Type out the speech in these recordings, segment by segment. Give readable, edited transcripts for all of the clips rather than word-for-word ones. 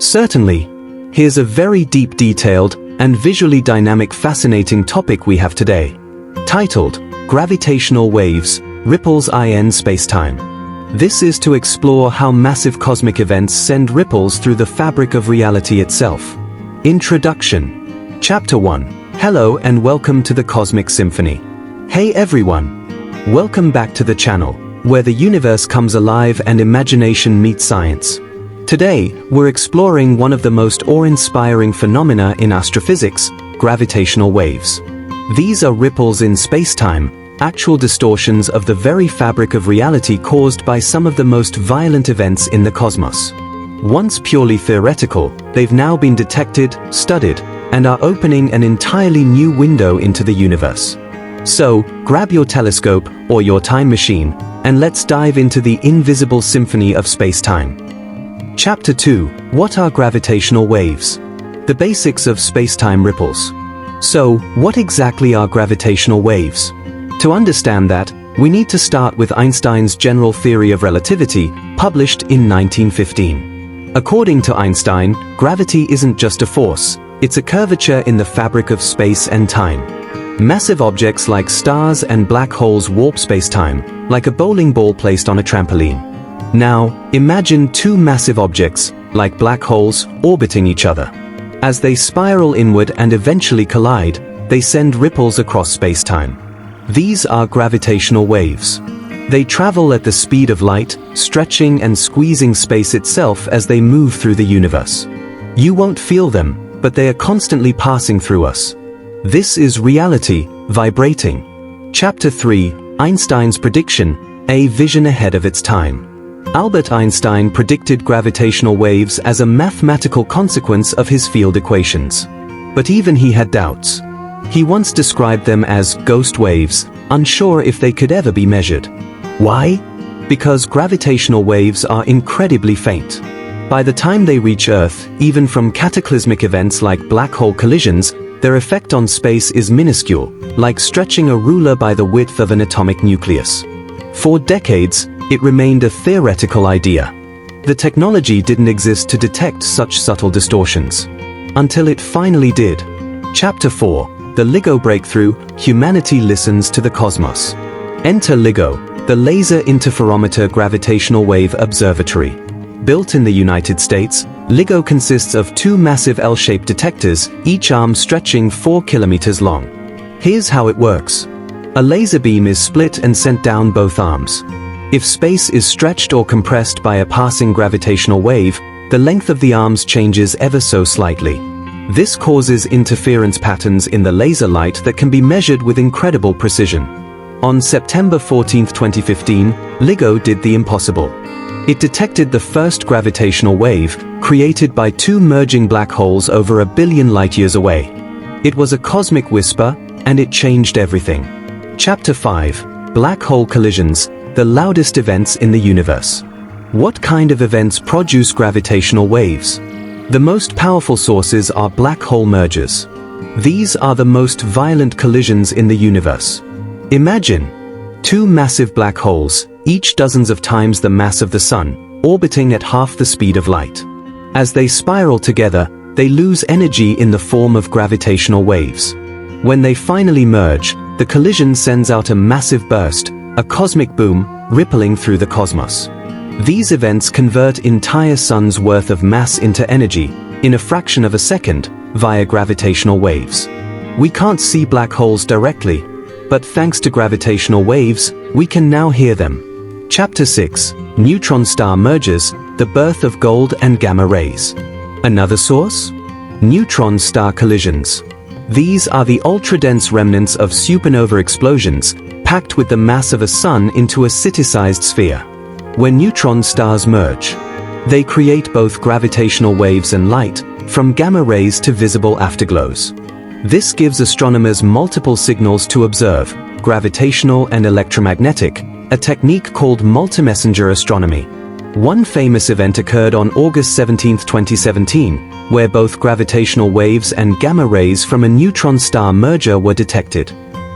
Certainly. Here's a very deep, detailed, and visually dynamic fascinating topic we have today. Titled, Gravitational Waves, Ripples in Spacetime. This is to explore how massive cosmic events send ripples through the fabric of reality itself. Introduction. Chapter 1. Hello and welcome to the Cosmic Symphony. Hey everyone! Welcome back to the channel, where the universe comes alive and imagination meets science. Today, we're exploring one of the most awe-inspiring phenomena in astrophysics, gravitational waves. These are ripples in spacetime, actual distortions of the very fabric of reality caused by some of the most violent events in the cosmos. Once purely theoretical, they've now been detected, studied, and are opening an entirely new window into the universe. So, grab your telescope or your time machine, and let's dive into the invisible symphony of spacetime. Chapter 2. What are gravitational waves? The basics of spacetime ripples. So, what exactly are gravitational waves? To understand that, we need to start with Einstein's general theory of relativity, published in 1915. According to Einstein, gravity isn't just a force, it's a curvature in the fabric of space and time. Massive objects like stars and black holes warp spacetime, like a bowling ball placed on a trampoline. Now, imagine two massive objects, like black holes, orbiting each other. As they spiral inward and eventually collide, they send ripples across spacetime. These are gravitational waves. They travel at the speed of light, stretching and squeezing space itself as they move through the universe. You won't feel them, but they are constantly passing through us. This is reality, vibrating. Chapter 3. Einstein's prediction, a vision ahead of its time. Albert Einstein predicted gravitational waves as a mathematical consequence of his field equations. But even he had doubts. He once described them as ghost waves, unsure if they could ever be measured. Why? Because gravitational waves are incredibly faint. By the time they reach Earth, even from cataclysmic events like black hole collisions, their effect on space is minuscule, like stretching a ruler by the width of an atomic nucleus. For decades, it remained a theoretical idea. The technology didn't exist to detect such subtle distortions. Until it finally did. Chapter 4. The LIGO breakthrough, humanity listens to the cosmos. Enter LIGO, the Laser Interferometer Gravitational Wave Observatory. Built in the United States, LIGO consists of two massive L-shaped detectors, each arm stretching 4 kilometers long. Here's how it works. A laser beam is split and sent down both arms. If space is stretched or compressed by a passing gravitational wave, the length of the arms changes ever so slightly. This causes interference patterns in the laser light that can be measured with incredible precision. On September 14, 2015, LIGO did the impossible. It detected the first gravitational wave, created by two merging black holes over 1 billion light-years away. It was a cosmic whisper, and it changed everything. Chapter 5. Black hole collisions, the loudest events in the universe. What kind of events produce gravitational waves? The most powerful sources are black hole mergers. These are the most violent collisions in the universe. Imagine two massive black holes, each dozens of times the mass of the Sun, orbiting at half the speed of light. As they spiral together, they lose energy in the form of gravitational waves. When they finally merge, the collision sends out a massive burst, a cosmic boom, rippling through the cosmos. These events convert entire suns' worth of mass into energy, in a fraction of a second, via gravitational waves. We can't see black holes directly, but thanks to gravitational waves, we can now hear them. Chapter 6. Neutron star mergers, the birth of gold and gamma rays. Another source? Neutron star collisions. These are the ultra-dense remnants of supernova explosions, packed with the mass of a sun into a city-sized sphere. When neutron stars merge, they create both gravitational waves and light, from gamma rays to visible afterglows. This gives astronomers multiple signals to observe, gravitational and electromagnetic, a technique called multi-messenger astronomy. One famous event occurred on August 17, 2017, where both gravitational waves and gamma rays from a neutron star merger were detected.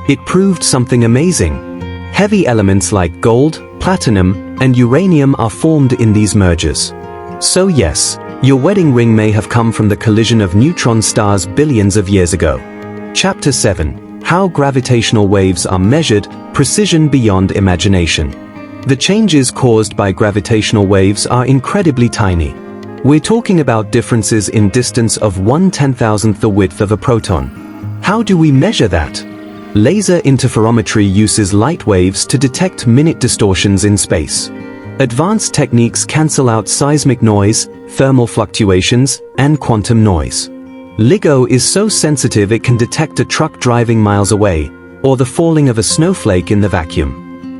It proved something amazing. Heavy elements like gold, platinum, and uranium are formed in these mergers. So yes, Your wedding ring may have come from the collision of neutron stars billions of years ago. Chapter 7. How gravitational waves are measured, precision beyond imagination. The changes caused by gravitational waves are incredibly tiny. We're talking about differences in distance of 1/10,000th the width of a proton. How do we measure that? Laser interferometry uses light waves to detect minute distortions in space. Advanced techniques cancel out seismic noise, thermal fluctuations, and quantum noise. LIGO is so sensitive it can detect a truck driving miles away, or the falling of a snowflake in the vacuum.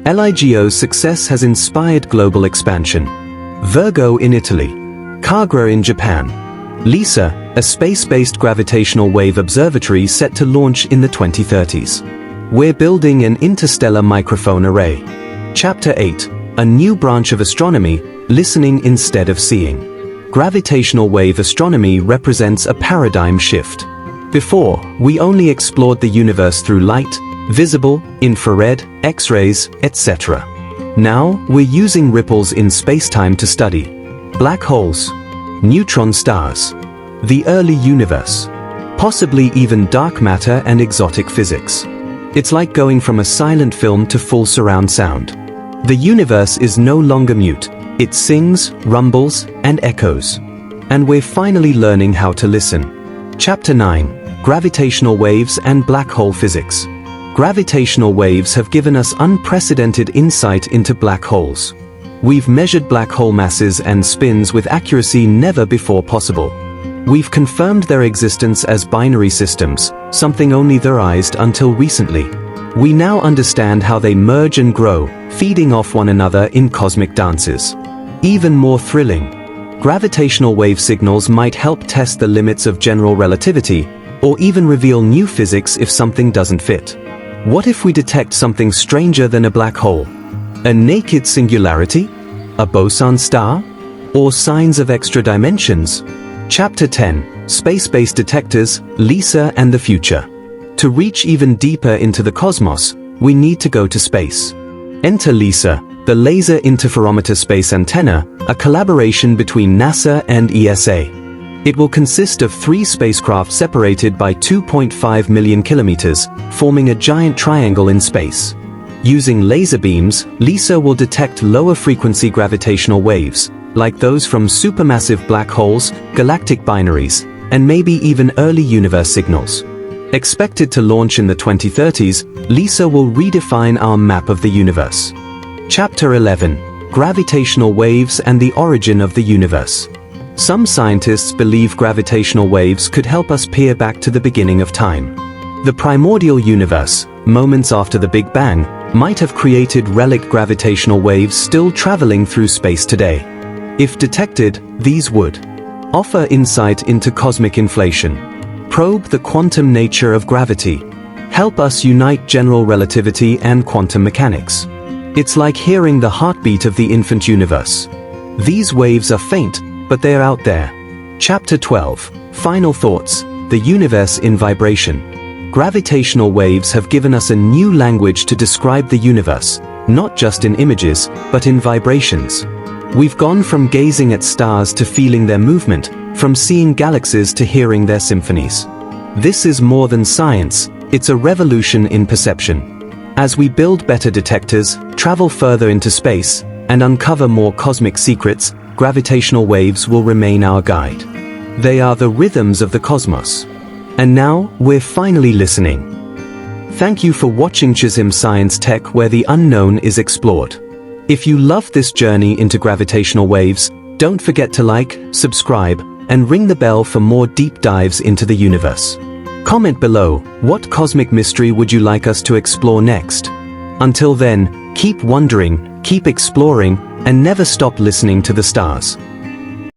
LIGO's success has inspired global expansion. Virgo in Italy. Kagra in Japan. LISA, a space-based gravitational wave observatory set to launch in the 2030s. We're building an interstellar microphone array. Chapter 8. A new branch of astronomy, listening instead of seeing. Gravitational wave astronomy represents a paradigm shift. Before, we only explored the universe through light, visible, infrared, X-rays, etc. Now, we're using ripples in spacetime to study black holes, neutron stars, the early universe, possibly even dark matter and exotic physics. It's like going from a silent film to full surround sound. The universe is no longer mute. It sings, rumbles, and echoes. And we're finally learning how to listen. Chapter 9. Gravitational waves and black hole physics. Gravitational waves have given us unprecedented insight into black holes. We've measured black hole masses and spins with accuracy never before possible. We've confirmed their existence as binary systems, something only theorized until recently. We now understand how they merge and grow, feeding off one another in cosmic dances. Even more thrilling, gravitational wave signals might help test the limits of general relativity, or even reveal new physics if something doesn't fit. What if we detect something stranger than a black hole? A naked singularity? A boson star? Or signs of extra dimensions? Chapter 10. Space-based detectors, LISA and the future. To reach even deeper into the cosmos, we need to go to space. Enter LISA, the Laser Interferometer Space Antenna, a collaboration between NASA and ESA. It will consist of 3 spacecraft separated by 2.5 million kilometers, forming a giant triangle in space. Using laser beams, LISA will detect lower-frequency gravitational waves, like those from supermassive black holes, galactic binaries, and maybe even early universe signals. Expected to launch in the 2030s, LISA will redefine our map of the universe. Chapter 11. Gravitational waves and the origin of the universe. Some scientists believe gravitational waves could help us peer back to the beginning of time. The primordial universe, moments after the Big Bang, might have created relic gravitational waves still traveling through space today. If detected, these would offer insight into cosmic inflation, probe the quantum nature of gravity, help us unite general relativity and quantum mechanics. It's like hearing the heartbeat of the infant universe. These waves are faint, but they're out there. Chapter 12. Final thoughts. The universe in vibration. Gravitational waves have given us a new language to describe the universe, not just in images, but in vibrations. We've gone from gazing at stars to feeling their movement, from seeing galaxies to hearing their symphonies. This is more than science, it's a revolution in perception. As we build better detectors, travel further into space, and uncover more cosmic secrets, gravitational waves will remain our guide. They are the rhythms of the cosmos. And now, we're finally listening. Thank you for watching Chisholm Science Tech, where the unknown is explored. If you love this journey into gravitational waves, don't forget to like, subscribe, and ring the bell for more deep dives into the universe. Comment below, what cosmic mystery would you like us to explore next? Until then, keep wondering, keep exploring, and never stop listening to the stars.